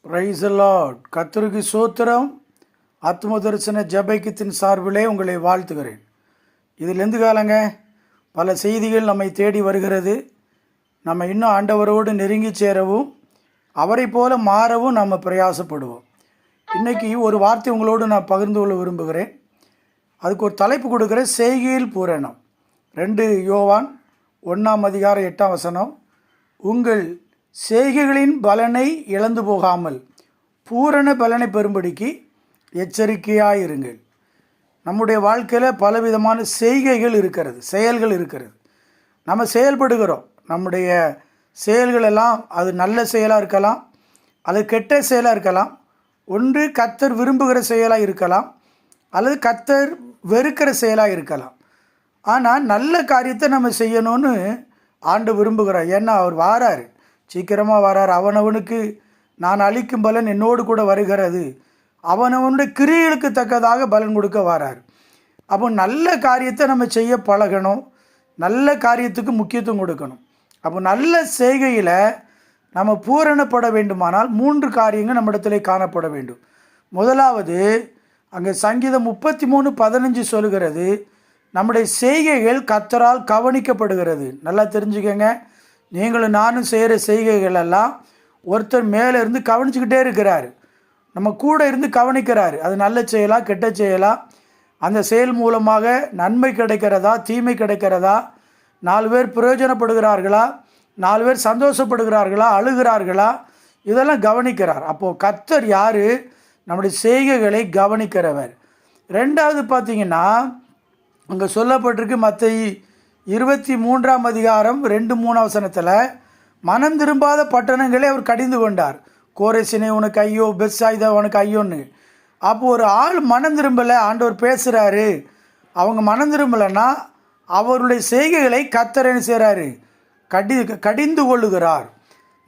Praise the Lord. கர்த்தருக்கு ஸ்தோத்திரம். ஆத்ம தரிசன ஜெபைக்கத்தின் சார்பிலே உங்களை வாழ்த்துகிறேன். இதில் எந்த காலங்க பல செய்திகள் நம்மை தேடி வருகிறது. நம்ம இன்னும் ஆண்டவரோடு நெருங்கி சேரவும் அவரை போல மாறவும் நம்ம பிரயாசப்படுவோம். இன்றைக்கி ஒரு வார்த்தை உங்களோடு நான் பகிர்ந்து கொள்ள விரும்புகிறேன். அதுக்கு ஒரு தலைப்பு கொடுக்குற செய்கையில் பூரணம். 2 யோவான் 1:8 உங்கள் செய்கைகளின் பலனை இழந்து போகாமல் பூரண பலனை பெறும்படிக்கு எச்சரிக்கையாயிருங்கள். நம்முடைய வாழ்க்கையில் பலவிதமான செய்கைகள் இருக்கிறது, செயல்கள் இருக்கிறது. நம்ம செயல்படுகிறோம். நம்முடைய செயல்கள் எல்லாம் அது நல்ல செயலாக இருக்கலாம், அல்லது கெட்ட செயலாக இருக்கலாம். ஒன்று கர்த்தர் விரும்புகிற செயலாக இருக்கலாம், அல்லது கர்த்தர் வெறுக்கிற செயலாக இருக்கலாம். ஆனால் நல்ல காரியத்தை நம்ம செய்யணும்னு ஆண்டு விரும்புகிறார். ஏன்னா அவர் வாரார், சீக்கிரமாக வரார். அவனவனுக்கு நான் அளிக்கும் பலன் என்னோடு கூட வருகிறது. அவனவனுடைய கிரியைகளுக்கு தக்கதாக பலன் கொடுக்க வரார். அப்போ நல்ல காரியத்தை நம்ம செய்ய பழகணும், நல்ல காரியத்துக்கு முக்கியத்துவம் கொடுக்கணும். அப்போ நல்ல செய்கையில் நம்ம பூரணப்பட வேண்டுமானால் 3 காரியங்கள் நம்மிடத்தில் காணப்பட வேண்டும். முதலாவது, அங்கே சங்கீதம் 33:15 சொல்லுகிறது, நம்முடைய செய்கைகள் கர்த்தரால் கவனிக்கப்படுகிறது. நல்லா தெரிஞ்சுக்கங்க, நீங்களும் நானும் செய்கிற செய்கைகள் எல்லாம் ஒருத்தர் மேலே இருந்து கவனிச்சுக்கிட்டே இருக்கிறார், நம்ம கூட இருந்து கவனிக்கிறார். அது நல்ல செயலா கெட்ட செயலா, அந்த செயல் மூலமாக நன்மை கிடைக்கிறதா தீமை கிடைக்கிறதா, 4 பேர் பிரயோஜனப்படுகிறார்களா, 4 பேர் சந்தோஷப்படுகிறார்களா, அழுகிறார்களா, இதெல்லாம் கவனிக்கிறார். அப்போது கர்த்தர் யார்? நம்முடைய செய்கைகளை கவனிக்கிறவர். 2வது பார்த்தீங்கன்னா, அங்கே சொல்லப்பட்டிருக்கு மத்தேயு 23:2-3 மனம் திரும்பாத பட்டணங்களே அவர் கடிந்து கொண்டார். கோரேசினை உனக்கு ஐயோ, பெத்சாய்தா உனக்கு ஐயோன்னு. அப்போது ஒரு ஆள் மனம் திரும்பலை, ஆண்டவர் பேசுகிறாரு. அவங்க மனம் திரும்பலைன்னா அவருடைய செய்கைகளை கர்த்தர் என்ன செய்கிறாரு? கடிந்து கொள்ளுகிறார்.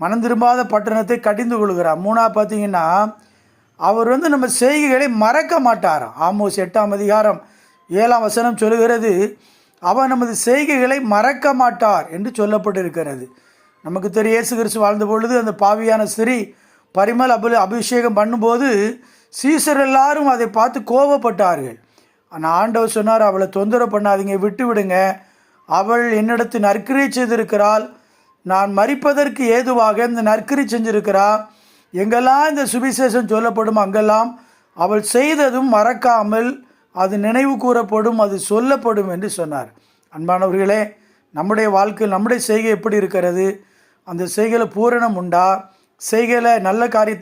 மனம் திரும்பாத பட்டணத்தை கடிந்து கொள்ளுகிறார். 3 பார்த்தீங்கன்னா, அவர் நம்ம செய்கைகளை மறக்க மாட்டாராம். ஆமோஸ் 8:7 சொல்லுகிறது, அவர் நமது செய்கைகளை மறக்க மாட்டார் என்று சொல்லப்பட்டிருக்கிறது. நமக்கு தெரியும், இயேசு கிறிஸ்து வாழ்ந்த பொழுது அந்த பாவியான ஸ்திரீ பரிமள அபிஷேகம் பண்ணும்போது சீசர் எல்லாரும் அதை பார்த்து கோபப்பட்டார்கள். ஆனால் ஆண்டவர் சொன்னார், அவளை தொந்தரவு பண்ணாதீங்க, விட்டு விடுங்க. அவள் என்னிடத்து நற்கிரியை செய்திருக்கிறாள், நான் மரிப்பதற்கு ஏதுவாக இந்த நற்கிரி செஞ்சிருக்கிறாள். எங்கெல்லாம் இந்த சுவிசேஷம் சொல்லப்படும் அங்கெல்லாம் அவள் செய்ததும் மறக்காமல் அது நினைவு கூறப்படும், அது சொல்லப்படும் என்று சொன்னார். அன்பானவர்களே, நம்முடைய வாழ்க்கையில் நம்முடைய செய்கை எப்படி இருக்கிறது? அந்த செய்கையில் பூரணம் உண்டா? செய்கையில் நல்ல காரியத்தை